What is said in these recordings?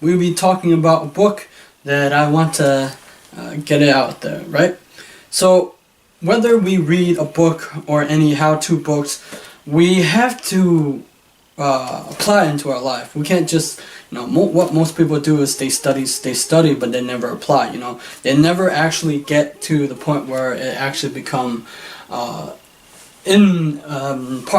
we'll be talking about a book that I want to get it out there, right? So whether we read a book or any how-to books, we have to apply it into our life. We can't just, what most people do is they study, but they never apply. They never actually get to the point where it actually become part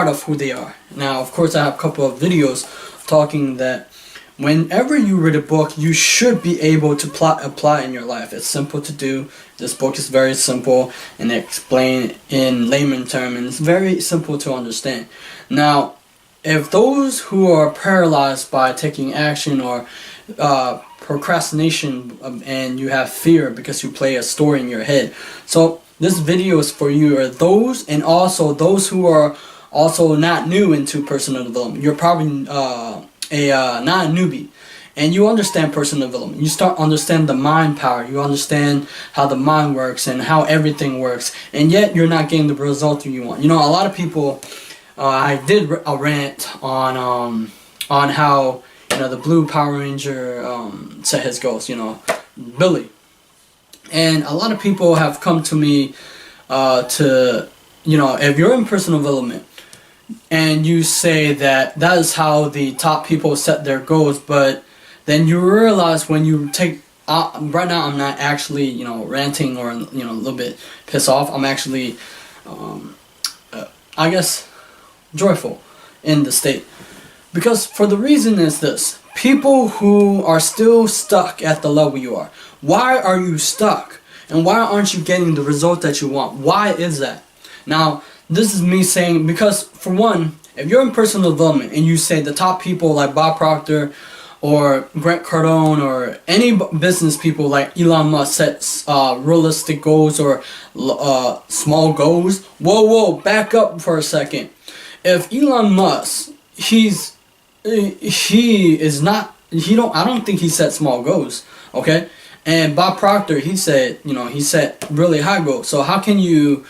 of who they are. Now, of course, I have a couple of videos talking that whenever you read a book, you should be able to apply in your life. It's simple to do. This book is very simple and explained in layman terms, and it's very simple to understand. Now, if those who are paralyzed by taking action or procrastination and you have fear because you play a story in your head, so this video is for you, or those, and also those who are also not new into personal development. You're probably not a newbie, and you understand personal development. You start understand the mind power. You understand how the mind works and how everything works, and yet you're not getting the result you want. A lot of people. I did a rant on how the blue Power Ranger set his goals. Billy, and a lot of people have come to me to if you're in personal development and you say that is how the top people set their goals, but then you realize when you take right now I'm not actually ranting or a little bit pissed off. I'm actually I guess joyful in the state, because for the reason is this: people who are still stuck at the level you are. Why are you stuck? And why aren't you getting the result that you want? Why is that? Now, this is me saying, because for one, if you're in personal development and you say the top people like Bob Proctor or Grant Cardone or any business people like Elon Musk sets realistic goals or small goals. Whoa, back up for a second. If Elon Musk, I don't think he set small goals, okay? And Bob Proctor, he said really high goals. So how can you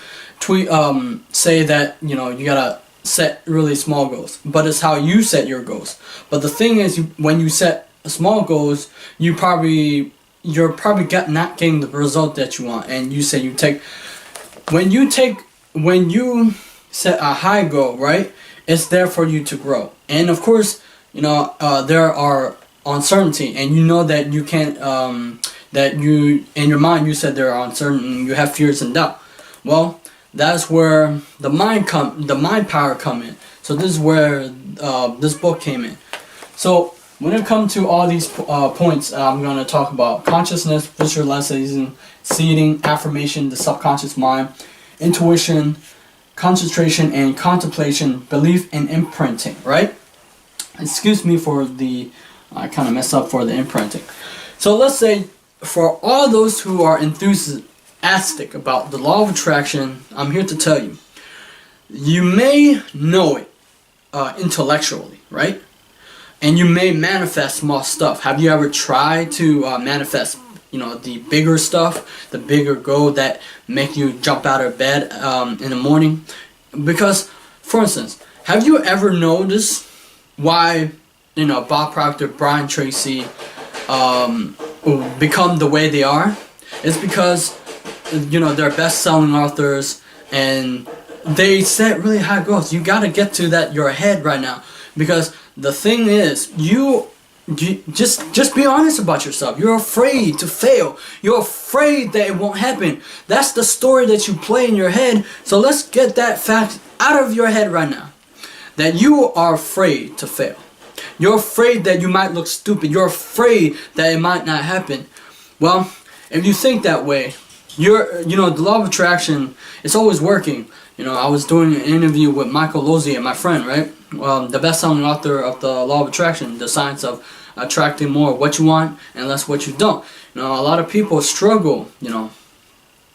say that, you gotta set really small goals? But it's how you set your goals. But the thing is, when you set small goals, you're probably not getting the result that you want. And you say when you set a high goal, right? It's there for you to grow. And of course, there are uncertainty, and that you can't, that you, in your mind, you said there are uncertain, you have fears and doubt. Well, that's where the mind power come in. So this is where this book came in. So when it comes to all these points, I'm going to talk about consciousness, visualization, seeding, affirmation, the subconscious mind, intuition, concentration and contemplation, belief and imprinting, right? Excuse me for I kind of messed up for the imprinting. So let's say for all those who are enthusiastic about the law of attraction, I'm here to tell you, you may know it intellectually, right? And you may manifest small stuff. Have you ever tried to manifest the bigger stuff, the bigger goal that make you jump out of bed in the morning? Because, for instance, have you ever noticed why Bob Proctor, Brian Tracy become the way they are? It's because they're best-selling authors and they set really high goals. You gotta get to that your head right now, because the thing is, you just be honest about yourself. You're afraid to fail. You're afraid that it won't happen. That's the story that you play in your head. So let's get that fact out of your head right now, that you are afraid to fail. You're afraid that you might look stupid. You're afraid that it might not happen. Well, if you think that way, the law of attraction, it's always working. I was doing an interview with Michael Lozier, my friend, right? The best-selling author of the law of attraction, the science of attracting more what you want and less what you don't. A lot of people struggle,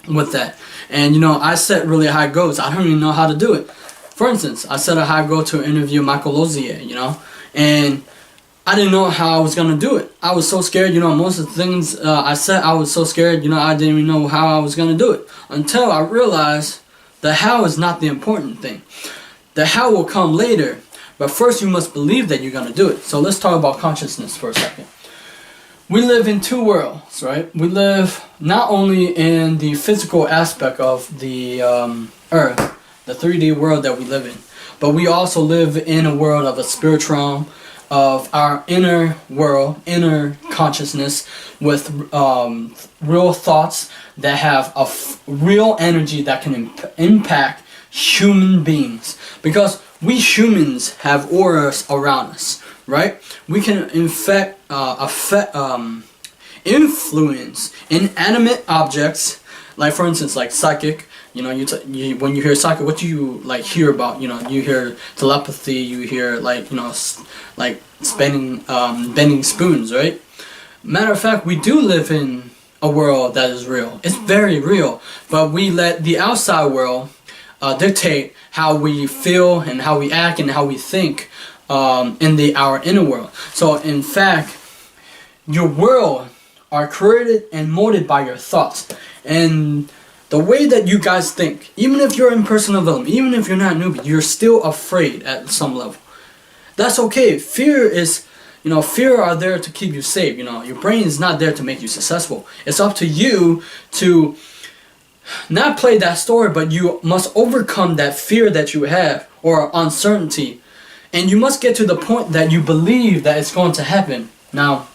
with that. And I set really high goals. I don't even know how to do it. For instance, I set a high goal to interview Michael Lozier, and I didn't know how I was gonna do it. I was so scared, most of the things I said, I was so scared, I didn't even know how I was gonna do it, until I realized the how is not the important thing. The how will come later, but first you must believe that you're gonna do it. So let's talk about consciousness for a second. we live in two worlds, right? We live not only in the physical aspect of the earth, the 3D world that we live in, but we also live in a world of a spiritual realm, of our inner world, inner consciousness, with real thoughts that have a real energy that can impact human beings. Because we humans have auras around us, right? We can influence inanimate objects, like for instance, like psychic. You know, when you hear psychic, what do you like hear about? You know, you hear telepathy, you hear like, you know, like bending spoons, right? Matter of fact, we do live in a world that is real. It's very real, but we let the outside world dictate how we feel and how we act and how we think in our inner world. So in fact, your world are created and molded by your thoughts. And the way that you guys think, even if you're in personal development, even if you're not newbie, you're still afraid at some level. That's okay. Fear is, you know, fear are there to keep you safe. You know, your brain is not there to make you successful. It's up to you to not play that story, but you must overcome that fear that you have, or uncertainty. And you must get to the point that you believe that it's going to happen. Now,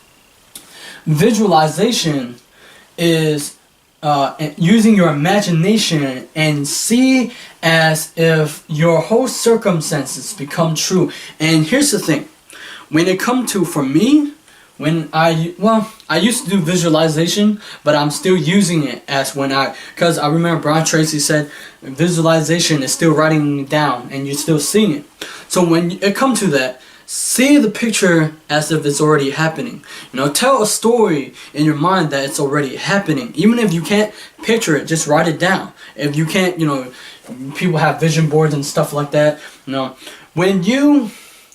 visualization is using your imagination and see as if your whole circumstances become true. And here's the thing, when it comes to, for me, when I used to do visualization, but I'm still using it as because I remember Brian Tracy said visualization is still writing down and you're still seeing it. So when it comes to that, see the picture as if it's already happening. You know, tell a story in your mind that it's already happening. Even if you can't picture it, just write it down. If you can't, you know, people have vision boards and stuff like that. You know, when you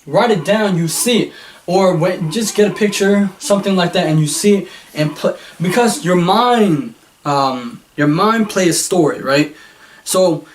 write it down, you see it. Or just get a picture, something like that, and you see it and because your mind plays a story, right? So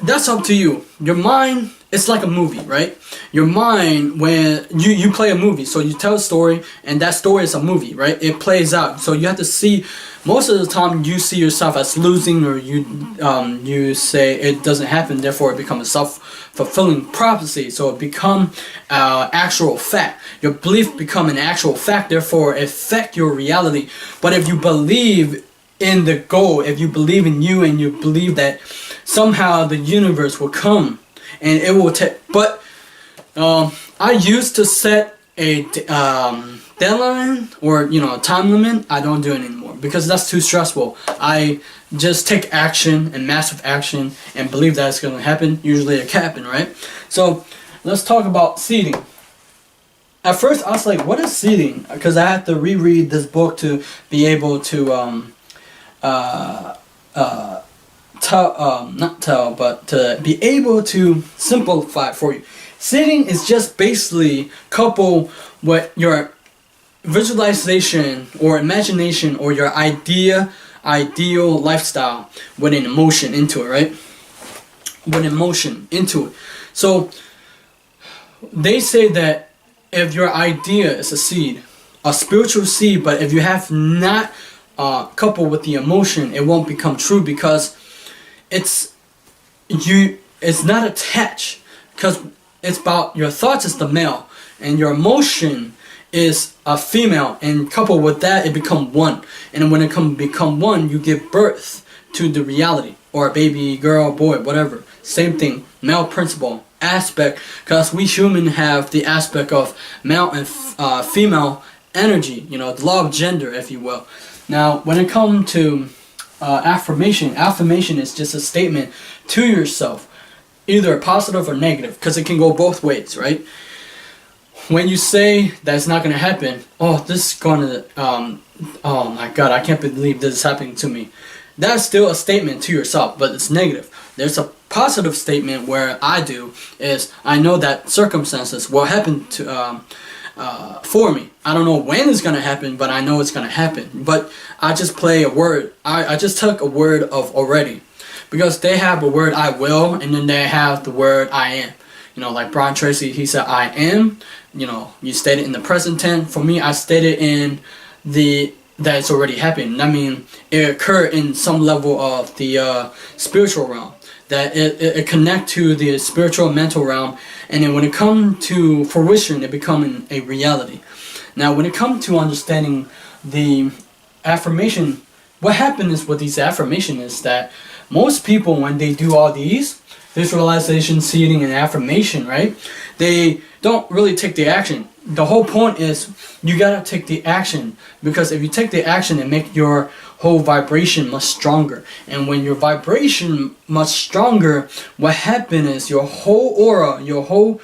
that's up to you. Your mind, it's like a movie, right? Your mind, when you play a movie, so you tell a story, and that story is a movie, right? It plays out. So you have to see, most of the time you see yourself as losing, or you say it doesn't happen, therefore it becomes a self-fulfilling prophecy. So it become actual fact. Your belief become an actual fact, therefore affect your reality. But if you believe in the goal, if you believe in you, and you believe that somehow the universe will come and it will take, but I used to set a deadline, or, you know, a time limit. I don't do it anymore because that's too stressful. I just take action, and massive action, and believe that it's going to happen. Usually it can happen, right? So let's talk about seeding. At first I was like, what is seeding? Because I had to reread this book to be able to to be able to simplify it for you. Seeding is just basically couple what your visualization or imagination or your ideal lifestyle with an emotion into it, right? With emotion into it. So they say that if your idea is a seed, a spiritual seed, but if you have not coupled with the emotion, it won't become true, because it's not attached, because it's about your thoughts is the male and your emotion is a female, and coupled with that it become one. And when it become one, you give birth to the reality, or a baby, girl, boy, whatever. Same thing, male principle aspect, because we human have the aspect of male and female energy, you know, the law of gender, if you will. Now when it comes to affirmation is just a statement to yourself, either positive or negative, because it can go both ways, right? When you say that it's not going to happen, oh, this is going to, oh my God, I can't believe this is happening to me. That's still a statement to yourself, but it's negative. There's a positive statement where I do is I know that circumstances will happen to for me. I don't know when it's going to happen, but I know it's going to happen. But I just play a word. I just took a word of already. Because they have the word I will, and then they have the word I am. You know, like Brian Tracy, he said I am. You know, you state it in the present tense. For me, I state it in that it's already happened. I mean, it occurred in some level of the spiritual realm. That it connect to the spiritual mental realm, and then when it comes to fruition, it become a reality. Now, when it comes to understanding the affirmation, what happens with these affirmation is that most people, when they do all these visualization, seeding, and affirmation, right, they don't really take the action. The whole point is you gotta take the action, because if you take the action, it make your whole vibration much stronger. And when your vibration much stronger, what happens is your whole aura, your whole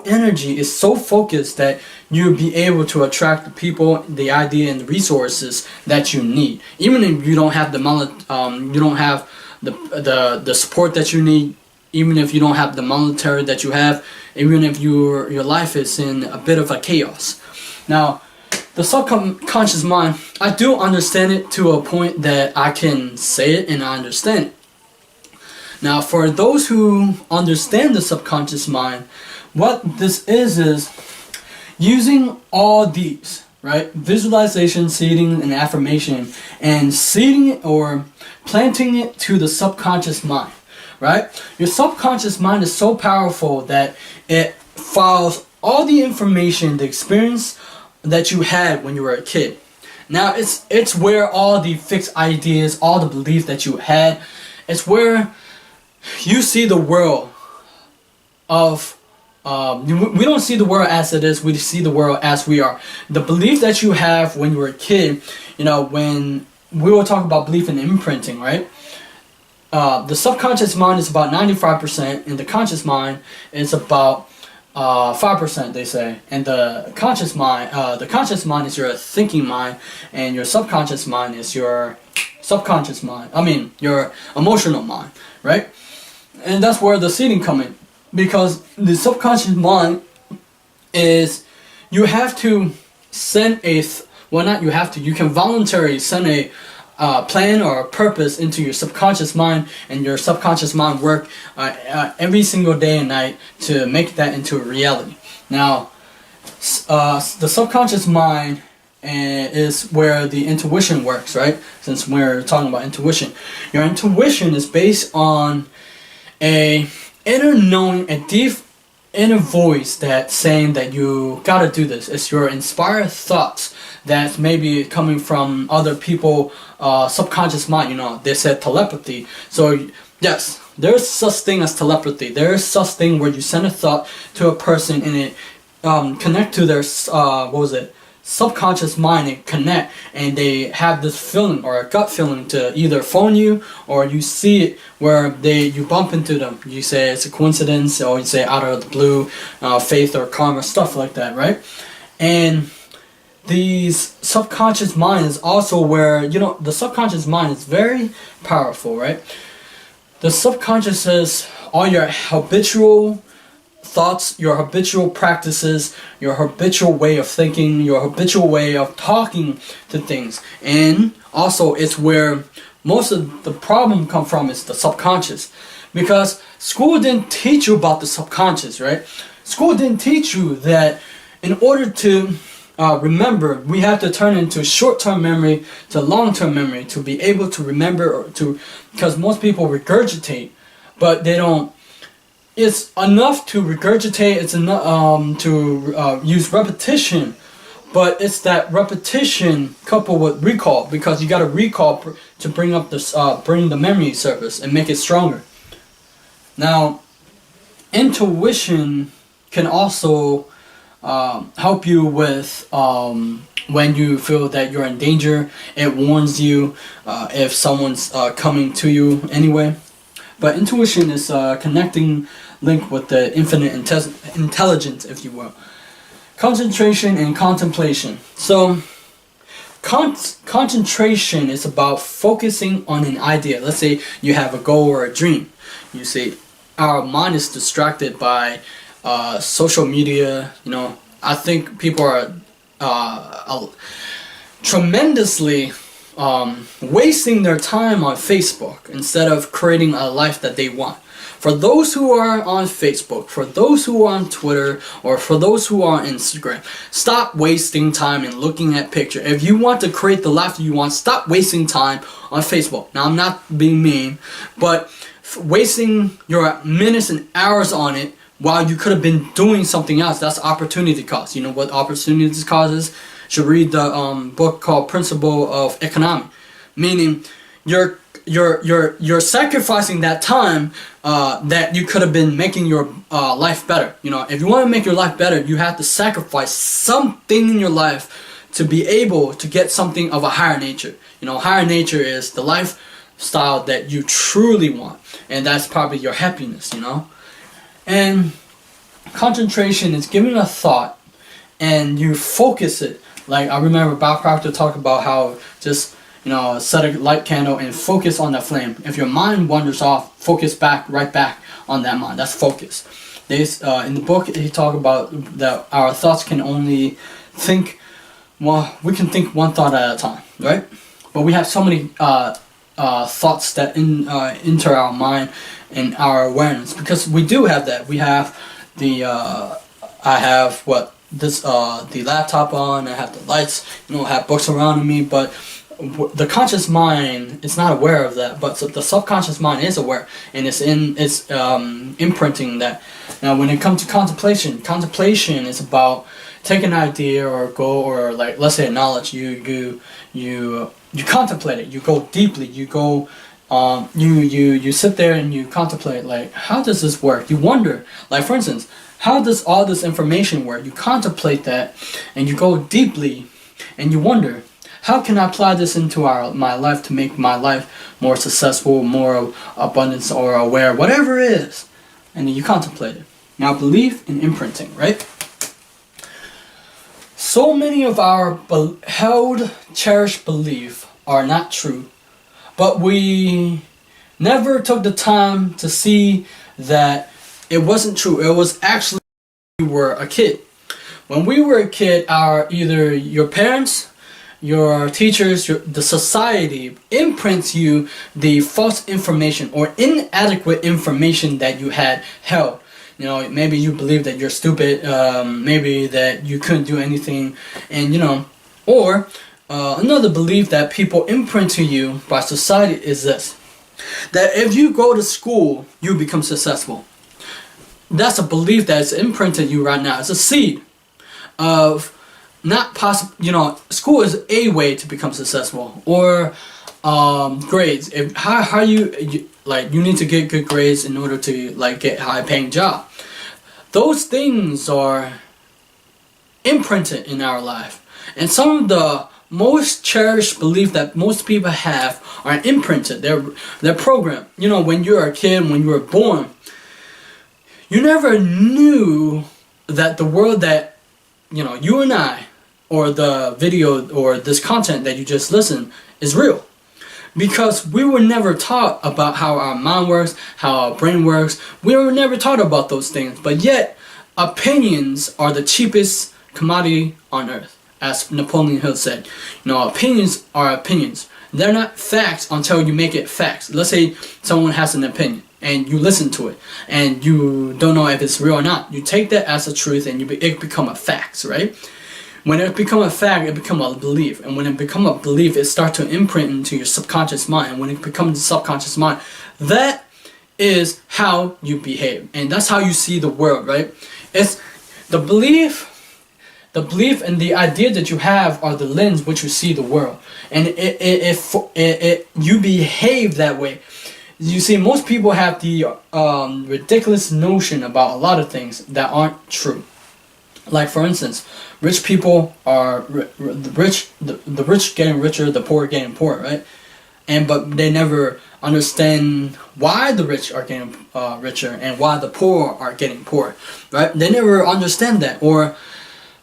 energy is so focused that you'll be able to attract the people, the idea, and the resources that you need. Even if you don't have you don't have the support that you need, even if you don't have the monetary that you have, even if your life is in a bit of a chaos. Now, the subconscious mind, I do understand it to a point that I can say it and I understand it. Now, for those who understand the subconscious mind, what this is using all these, right? Visualization, seeding, and affirmation, and seeding it or planting it to the subconscious mind, right? Your subconscious mind is so powerful that it files all the information, the experience that you had when you were a kid. Now, it's where all the fixed ideas, all the beliefs that you had, it's where you see the world of we don't see the world as it is, we see the world as we are. The belief that you have when you were a kid, when we will talk about belief and imprinting, right? The subconscious mind is about 95%, and the conscious mind is about 5%, they say. And the conscious mind is your thinking mind, and your subconscious mind is your subconscious mind. I mean, your emotional mind, right? And that's where the seeding come in. Because the subconscious mind is, you have to send you can voluntarily send a plan or a purpose into your subconscious mind, and your subconscious mind work every single day and night to make that into a reality. Now, the subconscious mind is where the intuition works, right? Since we're talking about intuition, your intuition is based on a inner knowing, a deep inner voice that's saying that you gotta do this. It's your inspired thoughts that's maybe coming from other people, subconscious mind. They said telepathy. So yes, there's such thing as telepathy. There's such thing where you send a thought to a person and it connect to their subconscious mind, and connect, and they have this feeling or a gut feeling to either phone you, or you see it where you bump into them. You say it's a coincidence, or you say out of the blue, faith or karma, stuff like that, right? And these subconscious mind is also where, the subconscious mind is very powerful, right? The subconscious is all your habitual thoughts, your habitual practices, your habitual way of thinking, your habitual way of talking to things. And also it's where most of the problem come from, is the subconscious. Because school didn't teach you about the subconscious, right? School didn't teach you that in order to remember, we have to turn into short-term memory to long-term memory to be able to remember, because most people regurgitate, but they don't. It's enough to regurgitate, it's enough to use repetition, but it's that repetition coupled with recall, because you got to recall to bring up bring the memory surface and make it stronger. Now, intuition can also help you with when you feel that you're in danger. It warns you if someone's coming to you anyway. But intuition is connecting link with the infinite intelligence, if you will. Concentration and contemplation. So, concentration is about focusing on an idea. Let's say you have a goal or a dream. You see, our mind is distracted by social media. I think people are tremendously wasting their time on Facebook instead of creating a life that they want. For those who are on Facebook, for those who are on Twitter, or for those who are on Instagram, stop wasting time and looking at pictures. If you want to create the life you want, stop wasting time on Facebook. Now, I'm not being mean, but wasting your minutes and hours on it while you could have been doing something else, that's opportunity cost. You know what opportunity cost is? You should read the book called Principle of Economics. Meaning, you're sacrificing that time that you could have been making your life better. You know, if you want to make your life better, you have to sacrifice something in your life to be able to get something of a higher nature. You know, higher nature is the lifestyle that you truly want, and that's probably your happiness. You know, and concentration is giving a thought and you focus it. Like I remember Bob Proctor talked about how just, you know, set a light candle and focus on that flame. If your mind wanders off, focus right back on that mind. That's focus. In the book, he talked about that our thoughts can only think, well, we can think one thought at a time, right? But we have so many thoughts that enter our mind and our awareness, because we do have that. We have the I have the laptop on. I have the lights. You know, I have books around me, but the conscious mind is not aware of that, but the subconscious mind is aware, and it's imprinting that. Now, when it comes to contemplation is about take an idea or goal, or like let's say a knowledge. You contemplate it. You go deeply. You go. You sit there and you contemplate, like, how does this work? You wonder, like, for instance, how does all this information work? You contemplate that, and you go deeply, and you wonder, how can I apply this into my life to make my life more successful, more abundance, or aware, whatever it is, and then you contemplate it. Now, belief and imprinting, right? So many of our held, cherished beliefs are not true, but we never took the time to see that it wasn't true. It was actually when we were a kid. When we were a kid, either your parents, your teachers, the society imprints you the false information or inadequate information that you had held. You know, maybe you believe that you're stupid, maybe that you couldn't do anything, and you know, or another belief that people imprint to you by society is this: that if you go to school, you become successful. That's a belief that is imprinted you right now. It's a seed of not possible. You know, school is a way to become successful, or grades. If how you like, you need to get good grades in order to like get high paying job. Those things are imprinted in our life, and some of the most cherished beliefs that most people have are imprinted. They're programmed. You know, when you're a kid, when you were born, you never knew that the world that, you know, you and I, or the video or this content that you just listened is real. Because we were never taught about how our mind works, how our brain works. We were never taught about those things. But yet, opinions are the cheapest commodity on earth. As Napoleon Hill said, you know, opinions are opinions. They're not facts until you make it facts. Let's say someone has an opinion and you listen to it and you don't know if it's real or not. You take that as a truth and it become a fact, right? When it become a fact, it become a belief. And when it become a belief, it starts to imprint into your subconscious mind. And when it becomes the subconscious mind, that is how you behave. And that's how you see the world, right? It's the belief and the idea that you have are the lens which you see the world. And you behave that way. You see, most people have the ridiculous notion about a lot of things that aren't true. Like, for instance, rich people are the rich getting richer, the poor getting poorer, right? But they never understand why the rich are getting richer and why the poor are getting poorer, right? They never understand that. Or,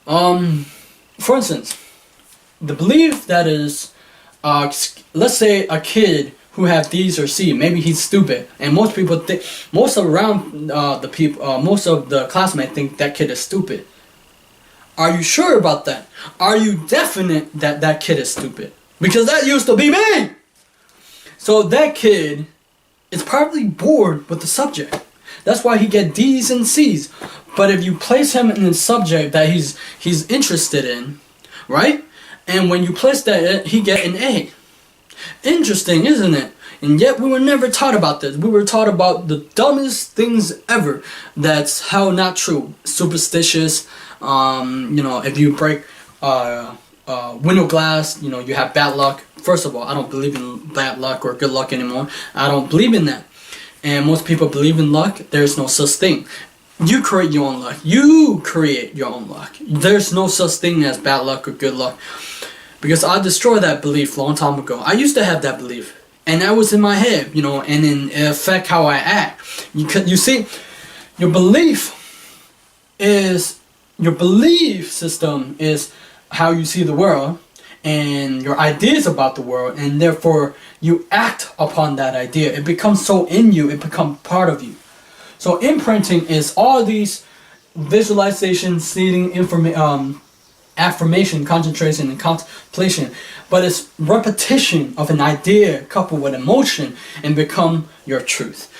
for instance, the belief that is, let's say a kid who have D's or C, maybe he's stupid, and most people think, most of the classmates think that kid is stupid. Are you sure about that? Are you definite that that kid is stupid? Because that used to be me! So that kid is probably bored with the subject. That's why he get D's and C's. But if you place him in a subject that he's interested in, right? And when you place that, he get an A. Interesting, isn't it? And yet we were never taught about this. We were taught about the dumbest things ever. That's how not true. Superstitious. You know, if you break window glass, you know, you have bad luck. First of all, I don't believe in bad luck or good luck anymore. I don't believe in that. And most people believe in luck. There's no such thing. You create your own luck. You create your own luck. There's no such thing as bad luck or good luck. Because I destroyed that belief a long time ago. I used to have that belief. And that was in my head, you know, and then it affect how I act. You see, your belief system is how you see the world and your ideas about the world, and therefore you act upon that idea. It becomes so in you, it becomes part of you. So imprinting is all these visualization, seeding, affirmation, concentration, and contemplation, but it's repetition of an idea coupled with emotion and become your truth.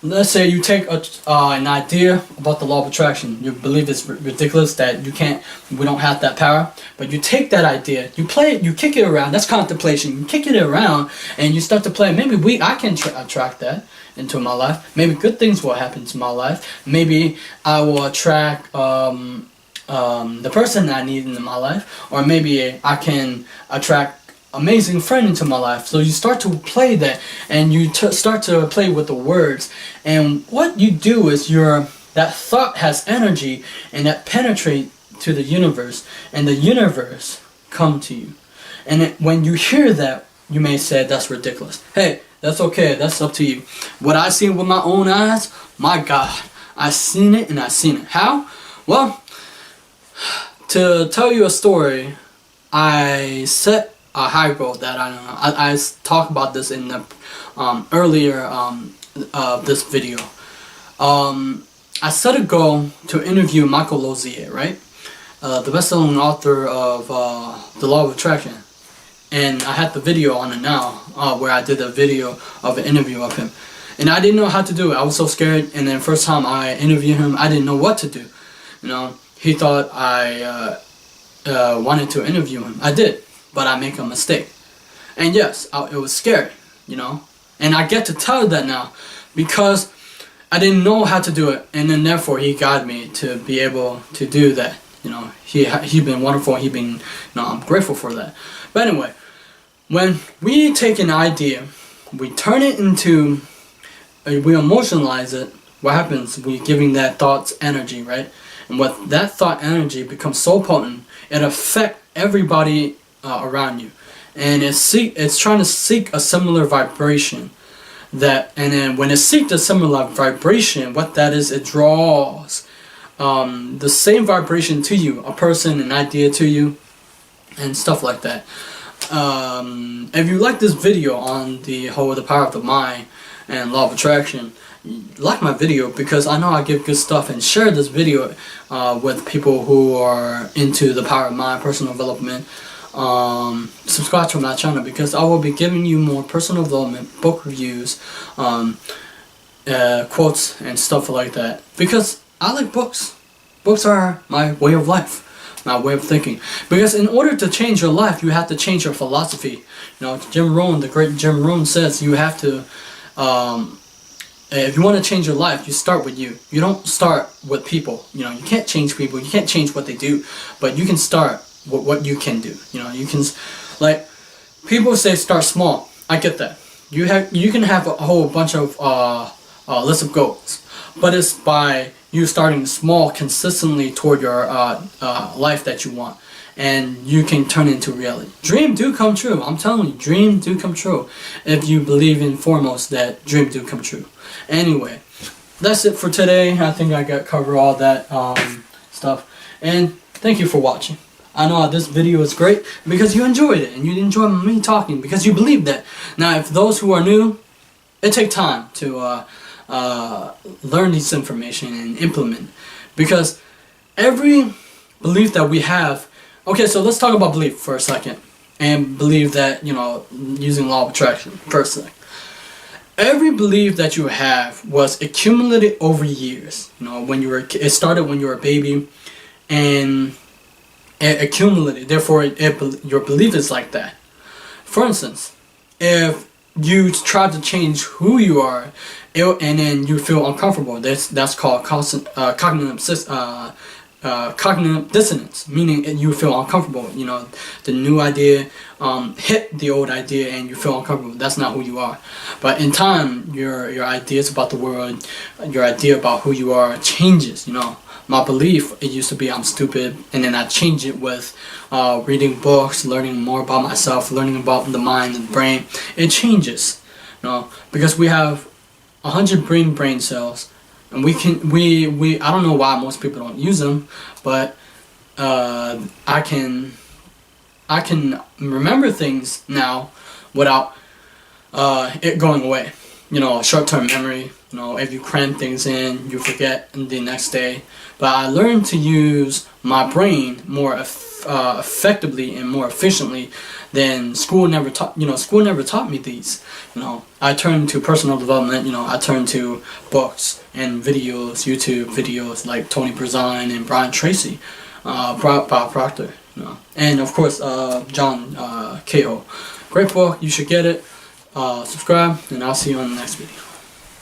Let's say you take an idea about the law of attraction. You believe it's ridiculous that we don't have that power, but you take that idea, you play it, you kick it around. That's contemplation. You kick it around and you start to play. Maybe I can attract that into my life. Maybe good things will happen to my life. Maybe I will attract the person I need in my life, or maybe I can attract amazing friend into my life. So you start to play that, and you start to play with the words, and what you do is that thought has energy, and that penetrate to the universe, and the universe come to you. And when you hear that, you may say that's ridiculous. Hey, that's okay, that's up to you. What I seen with my own eyes, my God, I seen it and I seen it. How? Well, to tell you a story, I set a high goal that I talked about this in the earlier this video. I set a goal to interview Michael Lozier, right? The best-selling author of The Law of Attraction. And I had the video on it now, where I did a video of an interview of him. And I didn't know how to do it. I was so scared. And then first time I interviewed him, I didn't know what to do. You know, he thought I wanted to interview him. I did, but I make a mistake. And yes, it was scary, you know. And I get to tell that now because I didn't know how to do it. And then therefore he guided me to be able to do that. You know, he's been wonderful. I'm grateful for that. But anyway, when we take an idea, we turn it into, we emotionalize it. What happens? We're giving that thought's energy, right? And what that thought energy becomes so potent, it affects everybody around you, and it's trying to seek a similar vibration. And then when it seeks a similar vibration, what that is, it draws the same vibration to you, a person, an idea to you, and stuff like that. If you like this video on the power of the mind and law of attraction, like my video, because I know I give good stuff, and share this video with people who are into the power of mind, personal development. Subscribe to my channel because I will be giving you more personal development, book reviews, quotes and stuff like that, because I like books. Books are my way of life, my way of thinking. Because in order to change your life, you have to change your philosophy. You know, Jim Rohn, the great Jim Rohn, says you have to, if you want to change your life, you start with you. You don't start with people. You know, you can't change people. You can't change what they do, but you can start with what you can do. You know, you can, like, people say start small. I get that. You can have a whole bunch of list of goals, but it's by you starting small consistently toward your life that you want, and you can turn into reality. Dreams do come true. I'm telling you, dreams do come true if you believe in foremost that dreams do come true. Anyway, that's it for today. I think I covered all that stuff, and thank you for watching. I know this video is great because you enjoyed it and you enjoyed me talking because you believe that. Now, if those who are new, it takes time to learn this information and implement, because every belief that we have. Okay, so let's talk about belief for a second, and believe that, you know, using law of attraction for a second. every belief that you have was accumulated over years. You know, when you were, it started when you were a baby, and it accumulated. Therefore, your belief is like that. For instance, if you try to change who you are, and then you feel uncomfortable, that's called cognitive dissonance, meaning you feel uncomfortable. You know, the new idea hit the old idea and you feel uncomfortable. That's not who you are. But in time, your ideas about the world, your idea about who you are changes. You know, my belief, it used to be I'm stupid, and then I change it with reading books, learning more about myself, learning about the mind and brain. It changes, you know, because we have 100 brain cells, and we I don't know why most people don't use them, but I can remember things now without it going away. You know, short-term memory. You know, if you cram things in, you forget the next day. But I learned to use my brain more effectively and more efficiently than school never taught. You know, school never taught me these. You know, I turned to personal development. You know, I turned to books and videos, YouTube videos like Tony Brazine and Brian Tracy, Bob Proctor. You know, and of course John Cahill. Great book. You should get it. Subscribe, and I'll see you on the next video.